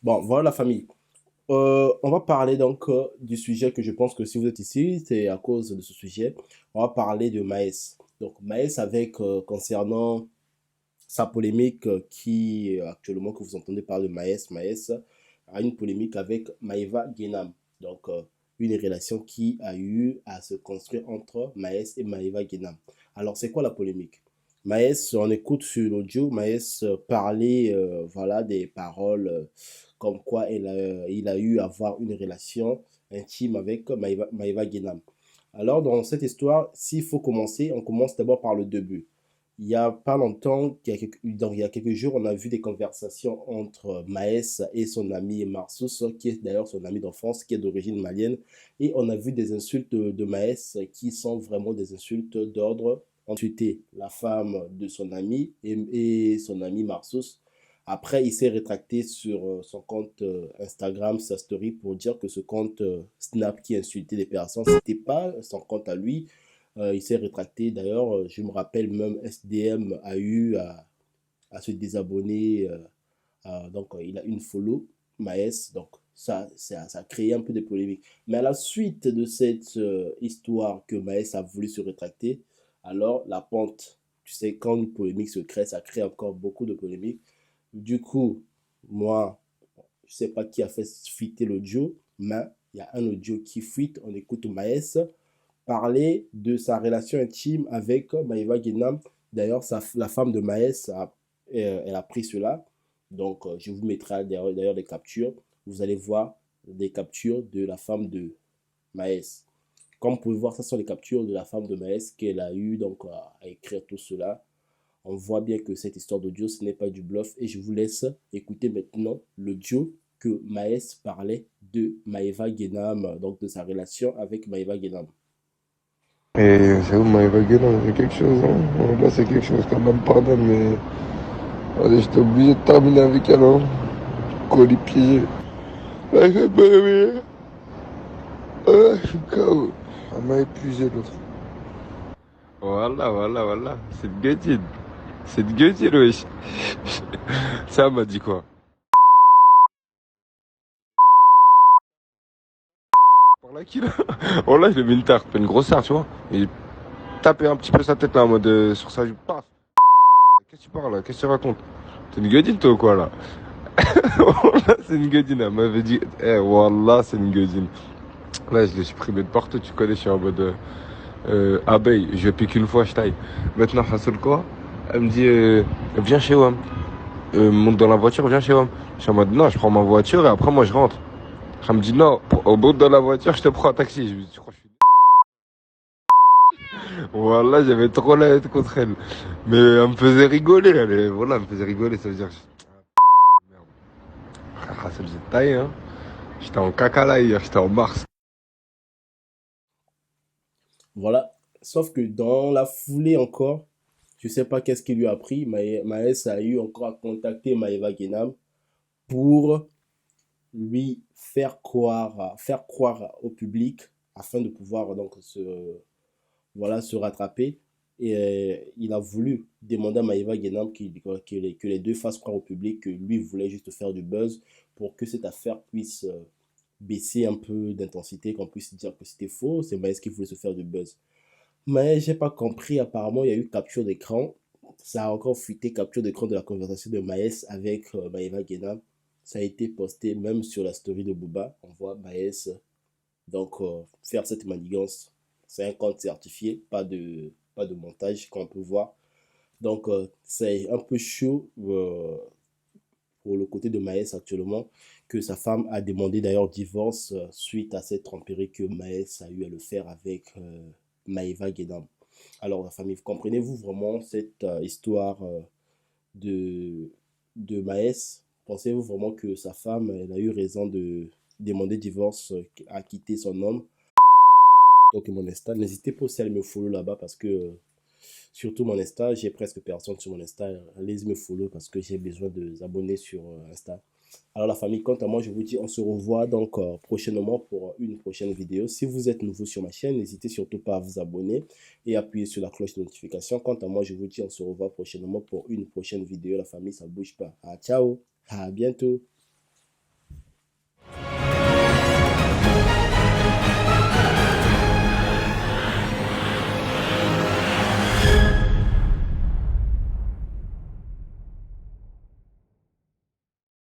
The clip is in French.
Bon, voilà la famille. On va parler donc du sujet que je pense que si vous êtes ici, c'est à cause de ce sujet. On va parler de Maës. Donc Maës avec concernant sa polémique qui actuellement que vous entendez parler de Maës, Maës a une polémique avec Maëva Guénam. Donc une relation qui a eu à se construire entre Maës et Maëva Guénam. Alors c'est quoi la polémique? Maës, on écoute sur l'audio, Maës parler voilà, des paroles comme quoi il a eu à avoir une relation intime avec Maëva Guénam. Alors, dans cette histoire, s'il faut commencer, on commence d'abord par le début. Il n'y a pas longtemps, il y a quelques jours, on a vu des conversations entre Maës et son ami Marsous, qui est d'ailleurs son ami d'enfance, qui est d'origine malienne. Et on a vu des insultes de Maës qui sont vraiment des insultes d'ordre insulter la femme de son ami et son ami Marsous. Après, il s'est rétracté sur son compte Instagram, sa story, pour dire que ce compte Snap qui insultait les personnes, c'était pas son compte à lui. Il s'est rétracté. D'ailleurs, je me rappelle même SDM a eu à se désabonner. Donc, il a une follow, Maës. Donc, ça a créé un peu de polémique. Mais à la suite de cette histoire que Maës a voulu se rétracter, alors la pente, tu sais, quand une polémique se crée, ça crée encore beaucoup de polémiques. Du coup, moi, je ne sais pas qui a fait fuiter l'audio, mais il y a un audio qui fuite. On écoute Maës parler de sa relation intime avec Maëva Guénam. D'ailleurs, la femme de Maës, elle a pris cela. Donc, je vous mettrai d'ailleurs des captures. Vous allez voir des captures de la femme de Maës. Comme vous pouvez voir, ce sont les captures de la femme de Maës qu'elle a eu donc, à écrire tout cela. On voit bien que cette histoire d'audio, ce n'est pas du bluff. Et je vous laisse écouter maintenant l'audio que Maës parlait de Maëva Guénam, donc de sa relation avec Maëva Guénam. Et c'est où m'avait vagué là, c'est quelque chose, hein. Là, c'est quelque chose quand même, pardonne, mais allez, j'étais obligé de terminer avec elle, hein. Colis piégé. Ouais, c'est pas réveillé. Ouais, je suis KO. Elle m'a épuisé l'autre. Voilà. C'est de gueudine. C'est de gueudine, wesh. Ça m'a dit quoi? Par là, qui là? Oh là, je l'ai mis une tarte, une grosse tarte, tu vois. Il tapait un petit peu sa tête là en mode sur sa jupe. Paf. Qu'est-ce que tu parles là? Qu'est-ce que tu racontes? T'es une gueudine toi ou quoi là? Wallah, c'est une gueudine. Elle m'avait dit, eh, Wallah, c'est une gueudine. Là, je l'ai supprimé de partout, tu connais, je suis en mode abeille, je pique une fois, je taille. Maintenant, Hassoul quoi? Elle me dit, viens chez WAM. Monte dans la voiture, viens chez WAM. Je suis en mode, non, je prends ma voiture et après, moi, je rentre. Elle me dit, non, au bout de la voiture, je te prends un taxi. Je me dis, tu crois que je suis. Voilà, j'avais trop la haine contre elle. Mais elle me faisait rigoler, voilà, elle me faisait rigoler, ça veut dire. Merde. Hassoul, j'ai taillé, hein. J'étais en caca là hier, j'étais en Mars. Voilà. Sauf que dans la foulée encore, je ne sais pas qu'est-ce qui lui a pris. Maës a eu encore à contacter Maëva Guénam pour lui faire croire au public afin de pouvoir donc voilà, se rattraper. Et il a voulu demander à Maëva Guénam que les deux fassent croire au public que lui voulait juste faire du buzz pour que cette affaire puisse baisser un peu d'intensité, qu'on puisse dire que c'était faux. C'est Maës qui voulait se faire du buzz. Mais j'ai pas compris, apparemment, il y a eu capture d'écran. Ça a encore fuité capture d'écran de la conversation de Maës avec Maëva Guénam. Ça a été posté même sur la story de Booba. On voit Maës donc faire cette manigance. C'est un compte certifié, pas de montage qu'on peut voir. Donc c'est un peu chaud pour le côté de Maës actuellement, que sa femme a demandé d'ailleurs divorce suite à cette tromperie que Maës a eu à le faire avec Maëva Guénam. Alors, la famille, comprenez-vous vraiment cette histoire de, de Maës? Pensez-vous vraiment que sa femme, elle a eu raison de demander divorce, à quitter son homme? Donc, mon Insta, n'hésitez pas aussi à aller me follow là-bas parce que, surtout mon Insta, j'ai presque personne sur mon Insta. Allez me follow parce que j'ai besoin de abonner sur Insta. Alors la famille, quant à moi, je vous dis, on se revoit donc prochainement pour une prochaine vidéo. Si vous êtes nouveau sur ma chaîne, n'hésitez surtout pas à vous abonner et appuyer sur la cloche de notification. Quant à moi, je vous dis, on se revoit prochainement pour une prochaine vidéo. La famille, ça bouge pas. Ah, ciao, à bientôt.